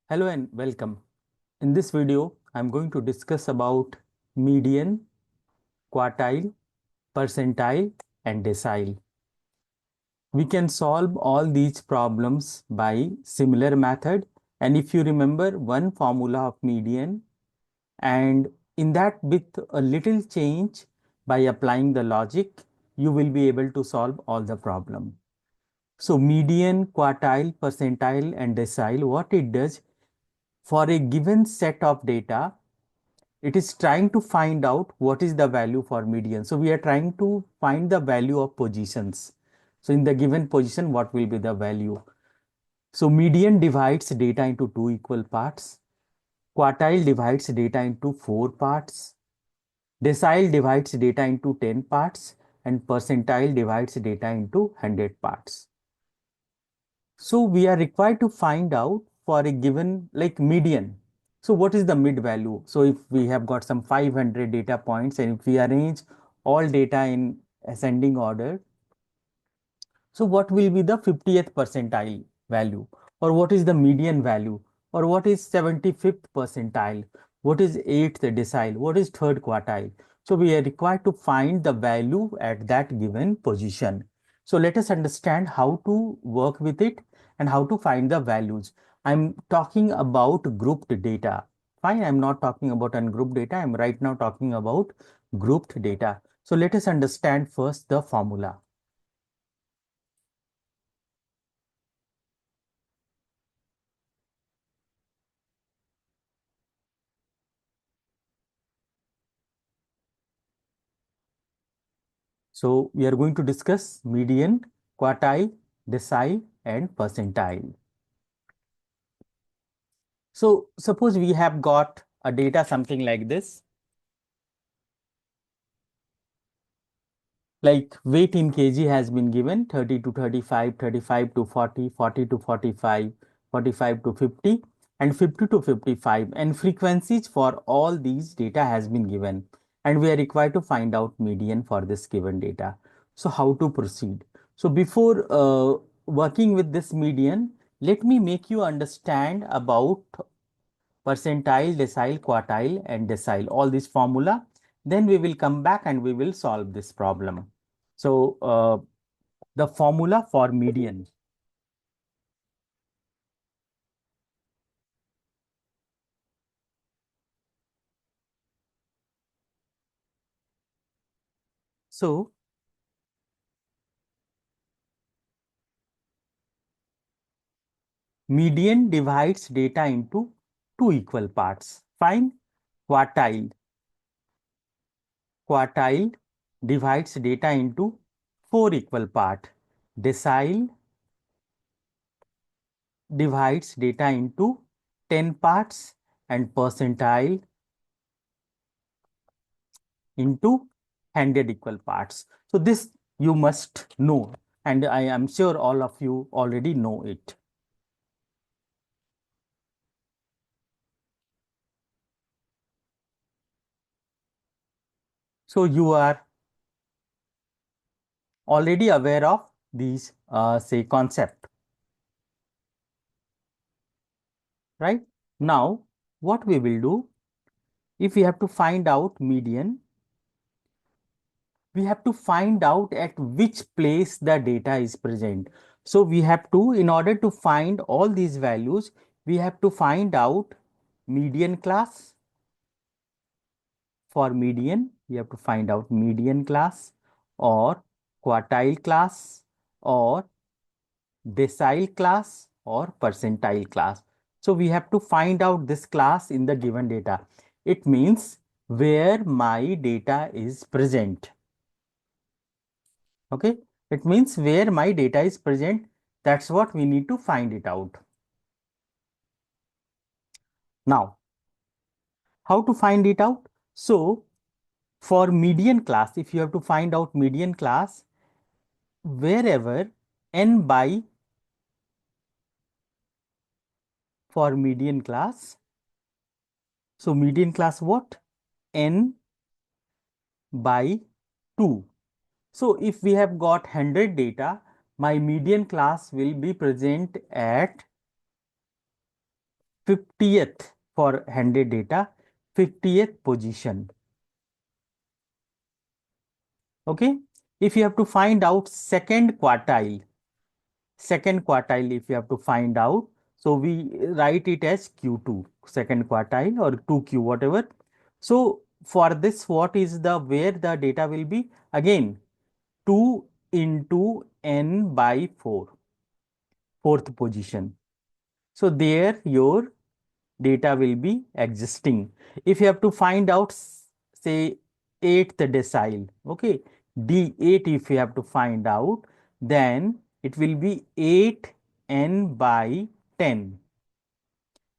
Hello and welcome. In this video, I'm going to discuss about median, quartile, percentile, and decile. We can solve all these problems by similar method. And if you remember one formula of median, and in that with a little change by applying the logic, you will be able to solve all the problem. So median, quartile, percentile, and decile, what it does, for a given set of data, it is trying to find out what is the value for median. So we are trying to find the value of positions. So in the given position, what will be the value? So median divides data into two equal parts. Quartile divides data into four parts. Decile divides data into 10 parts. And percentile divides data into 100 parts. So we are required to find out for a given like median. So what is the mid value? So if we have got some 500 data points and if we arrange all data in ascending order, so what will be the 50th percentile value? Or what is the median value? Or what is 75th percentile? What is 8th decile? What is third quartile? So we are required to find the value at that given position. So let us understand how to work with it and how to find the values. I'm talking about grouped data. Fine, I'm not talking about ungrouped data. I'm right now talking about grouped data. So let us understand first the formula. So we are going to discuss median, quartile, decile, and percentile. So suppose we have got a data something like this, like weight in kg has been given 30 to 35, 35 to 40, 40 to 45, 45 to 50, and 50 to 55, and frequencies for all these data has been given, and we are required to find out median for this given data. So how to proceed? So before working with this median, let me make you understand about percentile, decile, quartile, and decile, all this formula. Then we will come back and we will solve this problem. So the formula for median. So median divides data into two equal parts. Fine. Quartile. Quartile divides data into four equal parts. Decile divides data into 10 parts, and percentile into 100 equal parts. So this you must know, and I am sure all of you already know it. So you are already aware of these say concept, right? Now what we will do, if we have to find out median, we have to find out at which place the data is present. So we have to, in order to find all these values, we have to find out median class. For median, we have to find out median class or quartile class or decile class or percentile class. So we have to find out this class in the given data. It means where my data is present. Okay, it means where my data is present. That's what we need to find it out. Now, how to find it out? So for median class, if you have to find out median class, wherever n by, for median class, so median class what? N by 2. So if we have got 100 data, my median class will be present at 50th for 100 data, 50th position. Okay. If you have to find out second quartile if you have to find out, so we write it as Q2, second quartile or 2Q, whatever. So for this, what is the where the data will be? Again, 2 into n by 4, fourth position. So there your data will be existing. If you have to find out, say, eighth decile, okay, D8 if you have to find out, then it will be 8n by 10.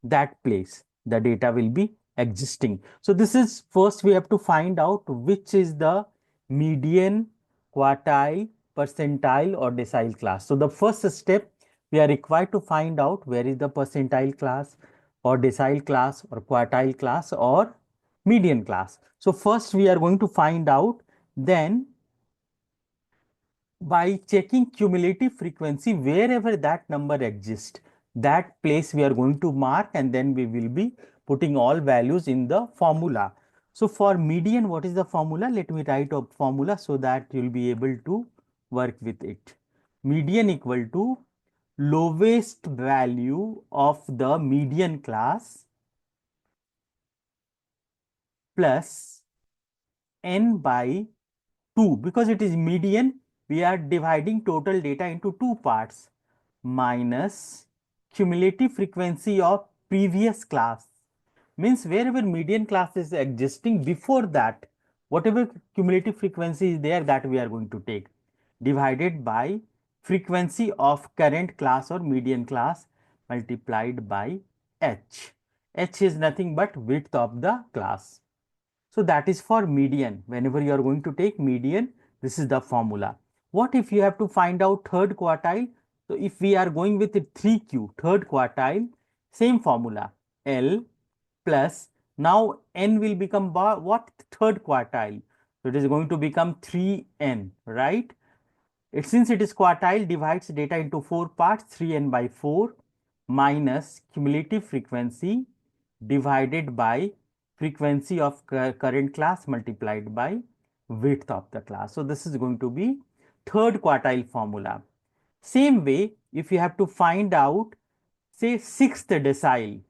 That place the data will be existing. So this is first we have to find out which is the median, quartile, percentile or decile class. So the first step, we are required to find out where is the percentile class or decile class or quartile class or median class. So first we are going to find out, then by checking cumulative frequency, wherever that number exists, that place we are going to mark, and then we will be putting all values in the formula. So for median, what is the formula? Let me write a formula so that you will be able to work with it. Median equal to lowest value of the median class plus n by 2. Because it is median, we are dividing total data into two parts, minus cumulative frequency of previous class. Means wherever median class is existing, before that, whatever cumulative frequency is there, that we are going to take, divided by frequency of current class or median class multiplied by h. H is nothing but width of the class. So that is for median. Whenever you are going to take median, this is the formula. What if you have to find out third quartile? So if we are going with 3Q, third quartile, same formula, L plus, now n will become what? Third quartile. So it is going to become 3n, right? Since it is quartile, divides data into four parts, 3n by 4 minus cumulative frequency divided by frequency of current class multiplied by width of the class. So this is going to be third quartile formula. Same way, if you have to find out, say, sixth decile.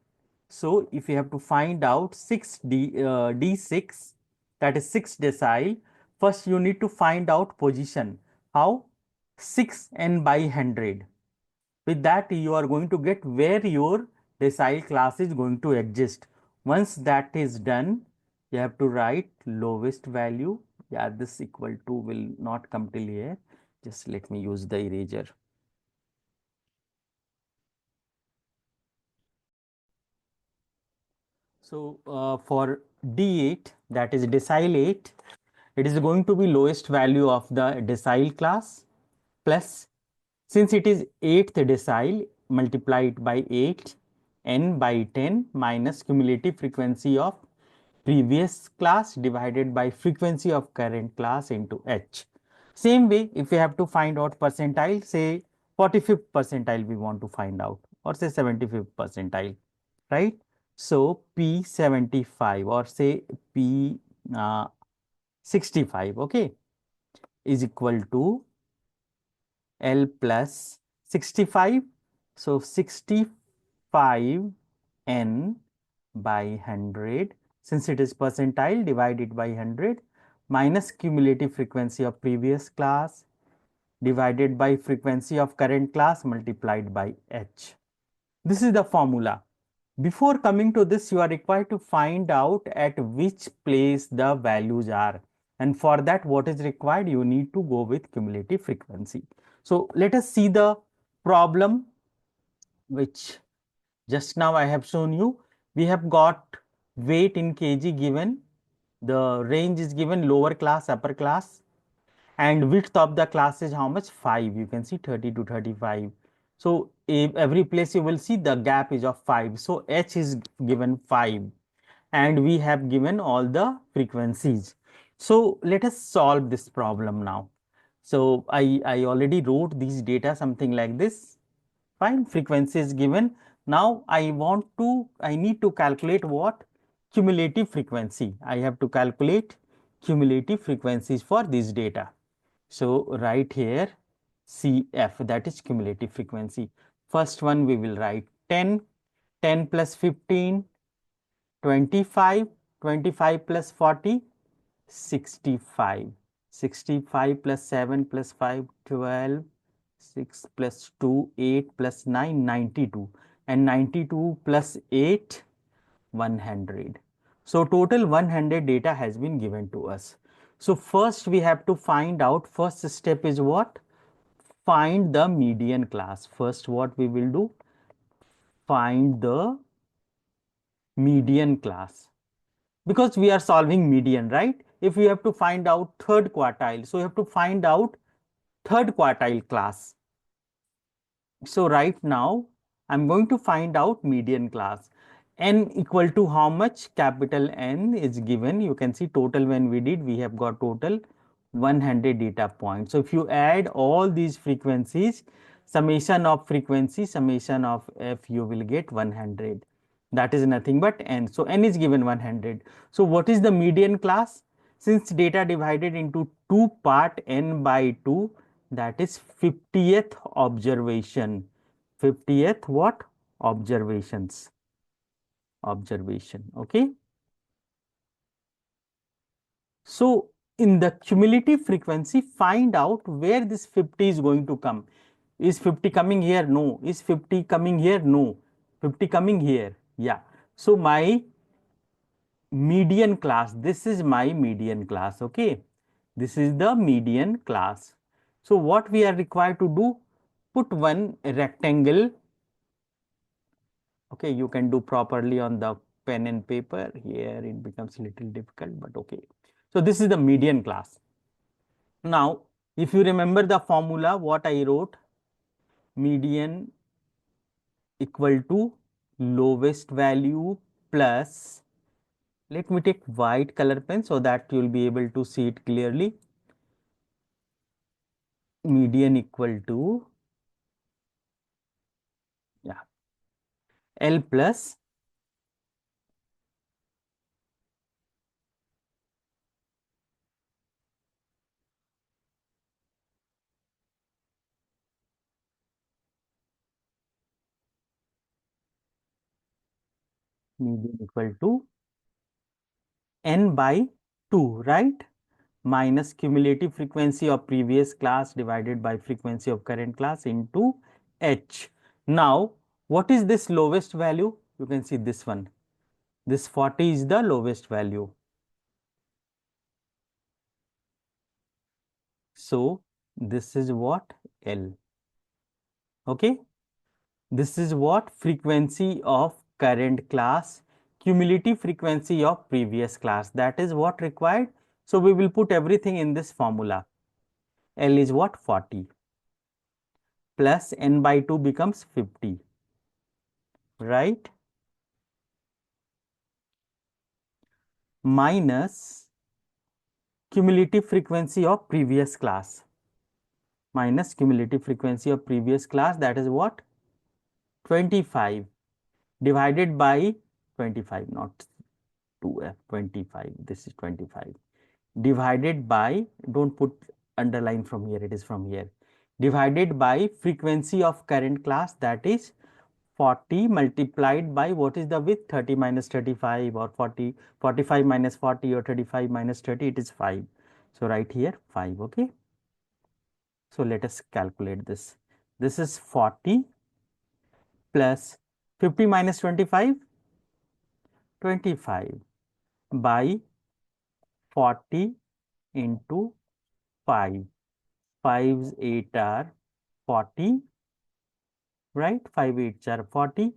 So if you have to find out D6, that is sixth decile, first you need to find out position. How? 6n by 100. With that, you are going to get where your decile class is going to exist. Once that is done, you have to write lowest value. Yeah, this equal to will not come till here. Just let me use the eraser. So for D8, that is decile 8, it is going to be lowest value of the decile class plus, since it is 8th decile, multiplied by 8 n by 10 minus cumulative frequency of previous class divided by frequency of current class into h. Same way, if we have to find out percentile, say 45th percentile we want to find out, or say 75th percentile, right? So P75 or say P65, okay, is equal to L plus 65. So 65 n by 100, since it is percentile, divided by 100 minus cumulative frequency of previous class divided by frequency of current class multiplied by h. This is the formula. Before coming to this, you are required to find out at which place the values are. And for that, what is required? You need to go with cumulative frequency. So let us see the problem which just now I have shown you. We have got weight in kg given. The range is given, lower class, upper class. And width of the class is how much? 5. You can see 30 to 35. So every place you will see the gap is of 5. So h is given 5. And we have given all the frequencies. So let us solve this problem now. So I already wrote these data something like this. Fine, frequency is given. Now I need to calculate what? Cumulative frequency. I have to calculate cumulative frequencies for this data. So right here, CF, that is cumulative frequency. First one we will write 10, 10 plus 15, 25, 25 plus 40, 65. 65 plus 7 plus 5, 12, 6 plus 2, 8 plus 9, 92. And 92 plus 8, 100. So total 100 data has been given to us. So first we have to find out, first step is what? Find the median class. First what we will do? Find the median class. Because we are solving median, right? If we have to find out third quartile, so you have to find out third quartile class. So right now, I'm going to find out median class. N equal to how much? Capital N is given. You can see total when we did, we have got total 100 data points. So if you add all these frequencies, summation of frequency, summation of F, you will get 100. That is nothing but N. So N is given 100. So what is the median class? Since data divided into two part N by 2, that is 50th observation. 50th what? Observations. Observation. Okay. So in the cumulative frequency, find out where this 50 is going to come. Is 50 coming here? No. Is 50 coming here? No. 50 coming here? Yeah. So my median class, this is my median class. Okay. This is the median class. So what we are required to do? Put one rectangle. Okay, you can do properly on the pen and paper. Here it becomes a little difficult, but okay. So this is the median class. Now, if you remember the formula, what I wrote, median equal to lowest value plus, let me take white color pen so that you will be able to see it clearly. Median equal to, yeah, L plus median equal to N by 2, right? Minus cumulative frequency of previous class divided by frequency of current class into H. Now, what is this lowest value? You can see this one. This 40 is the lowest value. So, this is what? L. Okay. This is what? Frequency of current class, cumulative frequency of previous class. That is what required. So, we will put everything in this formula. L is what? 40. Plus N by 2 becomes 50. Right? Minus cumulative frequency of previous class. Minus cumulative frequency of previous class, that is what? 25 divided by 25, not 2F, 25. This is 25. Divided by, don't put underline from here, it is from here. Divided by frequency of current class, that is 40 multiplied by what is the width? 30 minus 35 or 40, 45 minus 40 or 35 minus 30, it is 5. So right here 5, okay. So let us calculate this. This is 40 plus 50 minus 25, 25 by 40 into 5. 5's 8 are 40, right? 5 8s are 40,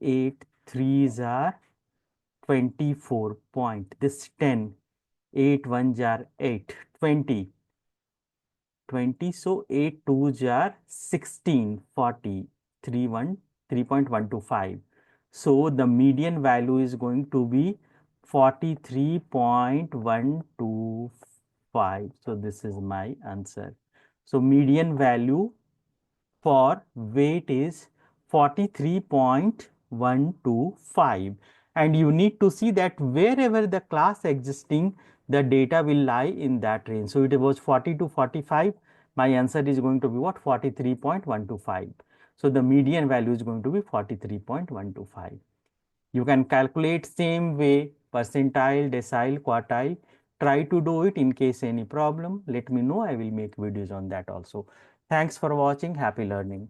8 3s are 24 point. This 10, 8 1s are 8, 20. 20, so 8 2s are 16, 40, 3 1, 3.125. So the median value is going to be 43.125. So this is my answer. So median value for weight is 43.125, and you need to see that wherever the class existing, the data will lie in that range. So it was 40 to 45. My answer is going to be what? 43.125. So the median value is going to be 43.125. You can calculate same way percentile, decile, quartile. Try to do it. In case any problem, let me know. I will make videos on that also. Thanks for watching. Happy learning.